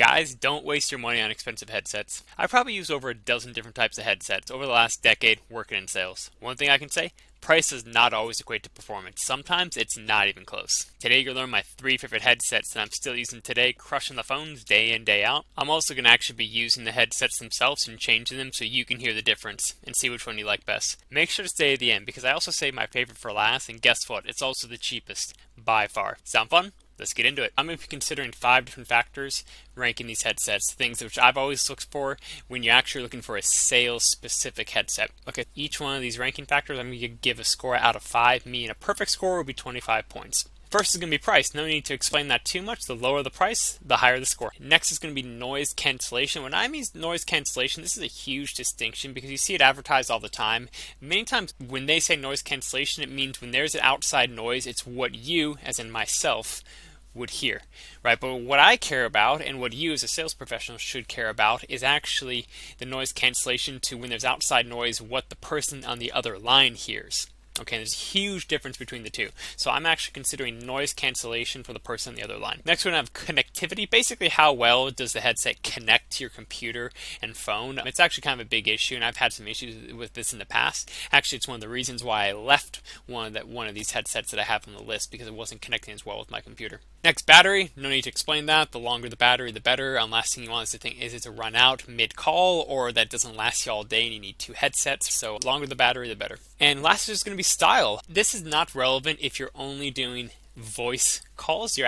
Guys, don't waste your money on expensive headsets. I've probably used over a dozen different types of headsets over the last decade working in sales. One thing I can say, price does not always equate to performance. Sometimes it's not even close. Today you're going to learn my 3 favorite headsets that I'm still using today, crushing the phones day in, day out. I'm also going to actually be using the headsets themselves and changing them so you can hear the difference and see which one you like best. Make sure to stay at the end because I also saved my favorite for last, and guess what? It's also the cheapest by far. Sound fun? Let's get into it. I'm going to be considering 5 different factors ranking these headsets, things which I've always looked for when you're actually looking for a sales specific headset. Okay, each one of these ranking factors I'm going to give a score out of 5, meaning a perfect score would be 25 points. First is going to be price. No need to explain that too much. The lower the price, the higher the score. Next is going to be noise cancellation. When I mean noise cancellation, this is a huge distinction because you see it advertised all the time. Many times when they say noise cancellation, it means when there's an outside noise, it's what you, as in myself, would hear, right? But what I care about and what you as a sales professional should care about is actually the noise cancellation to when there's outside noise, what the person on the other line hears. Okay, there's a huge difference between the two. So I'm actually considering noise cancellation for the person on the other line. Next, we're going to have connectivity. Basically, how well does the headset connect to your computer and phone? It's actually kind of a big issue, and I've had some issues with this in the past. Actually, it's one of the reasons why I left one of these headsets that I have on the list because it wasn't connecting as well with my computer. Next, battery. No need to explain that. The longer the battery, the better. Last thing you want is it to run out mid-call or that doesn't last you all day and you need 2 headsets. So the longer the battery, the better. And last is going to be style. This is not relevant if you're only doing voice calls. You're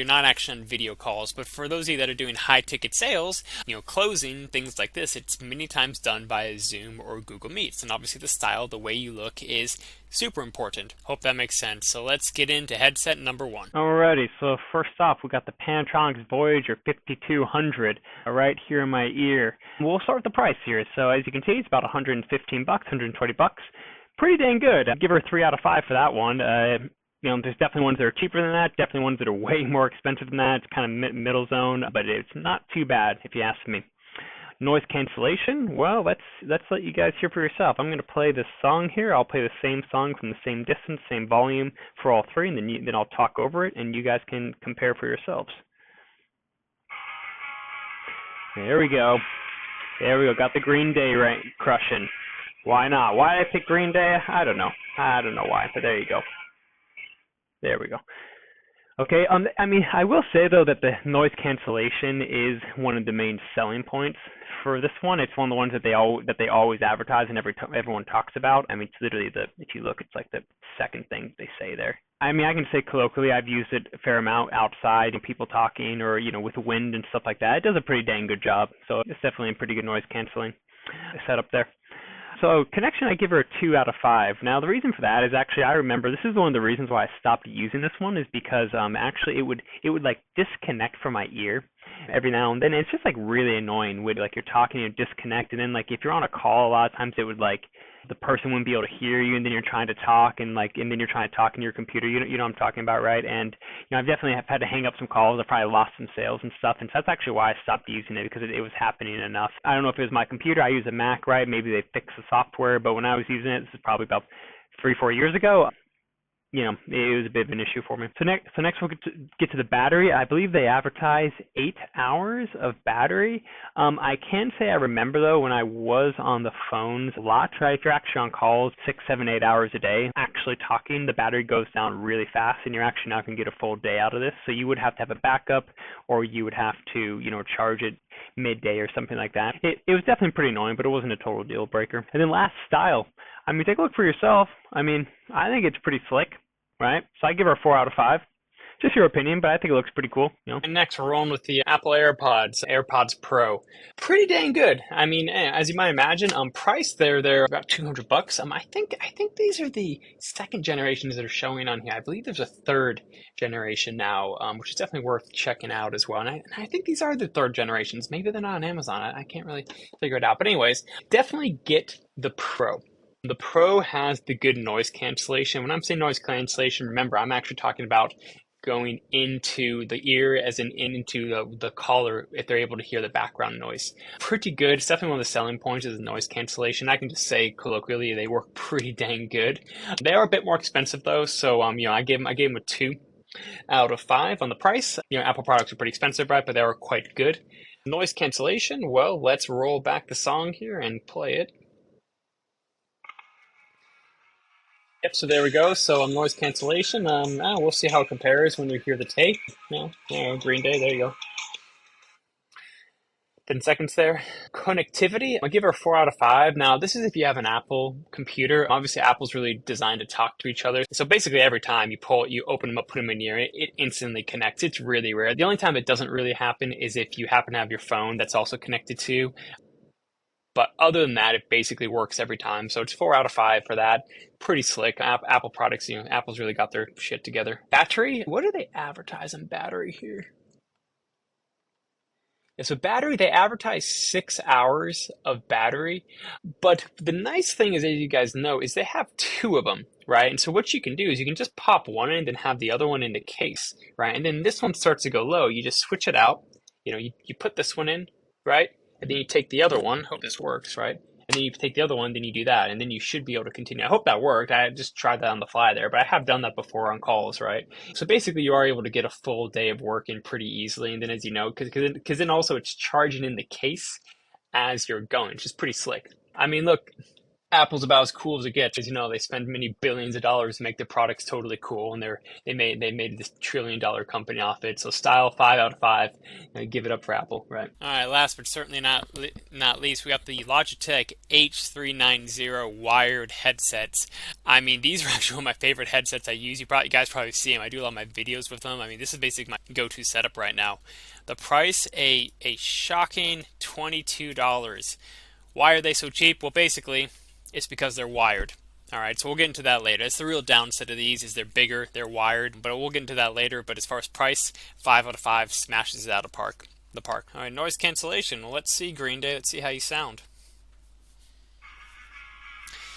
not actually on video calls, but for those of you that are doing high ticket sales, closing, things like this, it's many times done by Zoom or Google Meets. And obviously the style, the way you look is super important. Hope that makes sense. So let's get into headset number 1. Alrighty, so first off, we got the Panatronics Voyager 5200 right here in my ear. We'll start with the price here. So as you can see, it's about 115 bucks, 120 bucks. Pretty dang good. I'd give her a 3 out of 5 for that one. There's definitely ones that are cheaper than that, definitely ones that are way more expensive than that. It's kind of middle zone, but it's not too bad if you ask me. Noise cancellation, well, let's let you guys hear for yourself. I'm going to play this song here. I'll play the same song from the same distance, same volume for all 3, and then I'll talk over it, and you guys can compare for yourselves. There we go. There we go. Got the Green Day right crushing. Why not? Why did I pick Green Day? I don't know. I don't know why, but there you go. There we go. Okay, I will say though that the noise cancellation is one of the main selling points for this one. It's one of the ones that they always advertise and everyone talks about. It's literally if you look, it's like the second thing they say there. I can say colloquially, I've used it a fair amount outside and people talking or with wind and stuff like that. It does a pretty dang good job. So it's definitely a pretty good noise canceling setup there. So connection, I give her a 2 out of 5. Now the reason for that is actually I remember this is one of the reasons why I stopped using this one is because actually it would like disconnect from my ear every now and then. It's just like really annoying when like you're talking and you disconnect, and then like if you're on a call, a lot of times it would like the person wouldn't be able to hear you, and then you're trying to talk and then you're trying to talk in your computer. You know what I'm talking about, right? And I've definitely had to hang up some calls. I probably lost some sales and stuff, and so that's actually why I stopped using it because it was happening enough. I don't know if it was my computer. I use a Mac, right? Maybe they fixed the software, but when I was using it, this is probably about 3-4 years ago. It was a bit of an issue for me. So next we'll get to the battery. I believe they advertise 8 hours of battery. I can say I remember though when I was on the phones a lot, right? If you're actually on calls 6, 7, 8 hours a day, actually talking, the battery goes down really fast and you're actually not going to get a full day out of this. So you would have to have a backup or you would have to, charge it midday or something like that. It was definitely pretty annoying, but it wasn't a total deal breaker. And then last, style. Take a look for yourself. I think it's pretty slick, right? So I give her a 4 out of 5. Just your opinion, but I think it looks pretty cool. And next, we're rolling with the Apple AirPods Pro. Pretty dang good. As you might imagine, price they're about 200 bucks. I think these are the second generations that are showing on here. I believe there's a third generation now, which is definitely worth checking out as well. And I think these are the third generations. Maybe they're not on Amazon. I can't really figure it out. But anyways, definitely get the Pro. The Pro has the good noise cancellation. When I'm saying noise cancellation, remember, I'm actually talking about going into the ear as in into the collar if they're able to hear the background noise. Pretty good. It's definitely one of the selling points is the noise cancellation. I can just say colloquially they work pretty dang good. They are a bit more expensive though, so I gave them a 2. Out of 5 on the price. Apple products are pretty expensive, right? But they are quite good. Noise cancellation, well, let's roll back the song here and play it. Yep, so there we go. So noise cancellation, we'll see how it compares when we hear the tape. Green Day, there you go. 10 seconds there. Connectivity, I'll give her a 4 out of 5. Now, this is if you have an Apple computer. Obviously, Apple's really designed to talk to each other. So basically, every time you open them up, put them in your ear, it instantly connects. It's really rare. The only time it doesn't really happen is if you happen to have your phone that's also connected to. But other than that, it basically works every time. So it's 4 out of 5 for that. Pretty slick. Apple products, Apple's really got their shit together. Battery, what do they advertise on battery here? Yeah, so battery, they advertise 6 hours of battery, but the nice thing is, as you guys know, is they have two of them, right? And so what you can do is you can just pop one in and have the other one in the case, right? And then this one starts to go low. You just switch it out. You put this one in, right? And then you take the other one. Hope this works, right? And then you take the other one, then you do that, and then you should be able to continue. I hope that worked. I just tried that on the fly there, but I have done that before on calls, right? So basically, you are able to get a full day of work in pretty easily. And then, as you know, because then also it's charging in the case as you're going, which is pretty slick. I mean, look, Apple's about as cool as it gets. As you know, they spend many billions of dollars to make their products totally cool, and they made this $1 trillion company off it. So style, 5 out of 5. Give it up for Apple, right? All right, last but certainly not least, we got the Logitech H390 wired headsets. I mean, these are actually one of my favorite headsets I use. You guys probably see them. I do a lot of my videos with them. I mean, this is basically my go-to setup right now. The price, a shocking $22. Why are they so cheap? Well, basically, it's because they're wired. All right, so we'll get into that later. It's the real downside of these is they're bigger, they're wired, but we'll get into that later. But as far as price, 5 out of 5 smashes it out of the park. All right, noise cancellation. Well, let's see, Green Day. Let's see how you sound.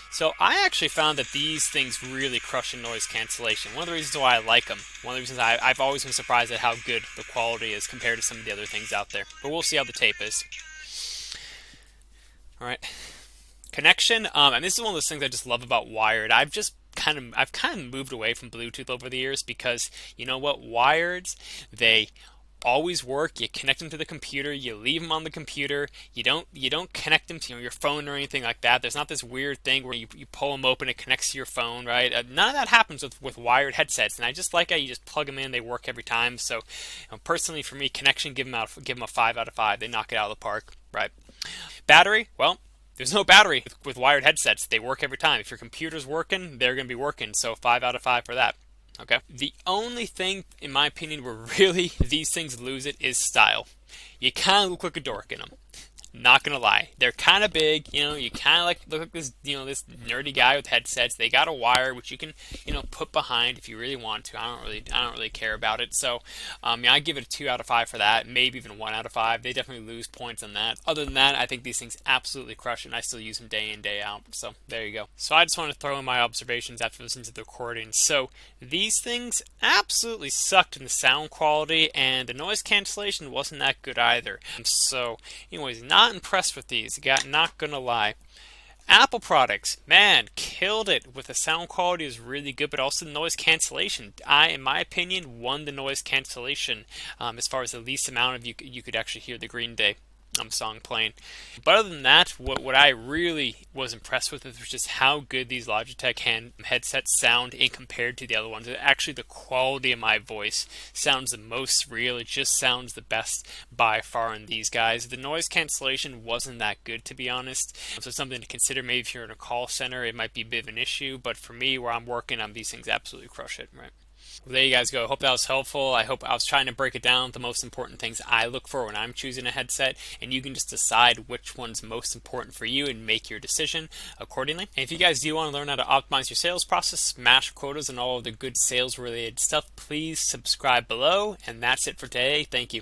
So I actually found that these things really crush in noise cancellation. One of the reasons why I like them. One of the reasons I've always been surprised at how good the quality is compared to some of the other things out there. But we'll see how the tape is. All right. Connection, and this is one of those things I just love about wired. I've kind of moved away from Bluetooth over the years because you know what, wireds, they always work. You connect them to the computer, you leave them on the computer. You don't connect them to your phone or anything like that. There's not this weird thing where you pull them open, it connects to your phone, right? None of that happens with wired headsets, and I just like how you just plug them in, they work every time. So, personally for me, connection, give them a 5 out of 5. They knock it out of the park, right? Battery, well, there's no battery with wired headsets. They work every time. If your computer's working, they're going to be working. So 5 out of 5 for that. Okay. The only thing, in my opinion, where really these things lose it is style. You kind of look like a dork in them. Not gonna lie, they're kind of big. You kind of look like this, this nerdy guy with headsets. They got a wire which you can, put behind if you really want to. I don't really care about it. So, I give it a 2 out of 5 for that. Maybe even 1 out of 5. They definitely lose points on that. Other than that, I think these things absolutely crush it, and I still use them day in, day out. So there you go. So I just want to throw in my observations after listening to the recording. So these things absolutely sucked in the sound quality, and the noise cancellation wasn't that good either. So, anyways, not impressed with these. Not gonna lie. Apple products, man, killed it with the sound quality is really good, but also the noise cancellation. In my opinion, won the noise cancellation as far as the least amount of you could actually hear the Green Day song playing. But other than that, what I really was impressed with was just how good these Logitech headsets sound in compared to the other ones. Actually, the quality of my voice sounds the most real. It just sounds the best by far in these guys. The noise cancellation wasn't that good, to be honest. So something to consider. Maybe if you're in a call center, it might be a bit of an issue. But for me, where I'm working, these things absolutely crush it, right? Well, there you guys go. I hope that was helpful. I hope I was trying to break it down, the most important things I look for when I'm choosing a headset, and you can just decide which one's most important for you and make your decision accordingly. And if you guys do want to learn how to optimize your sales process, smash quotas, and all of the good sales related stuff, please subscribe below. And that's it for today. Thank you.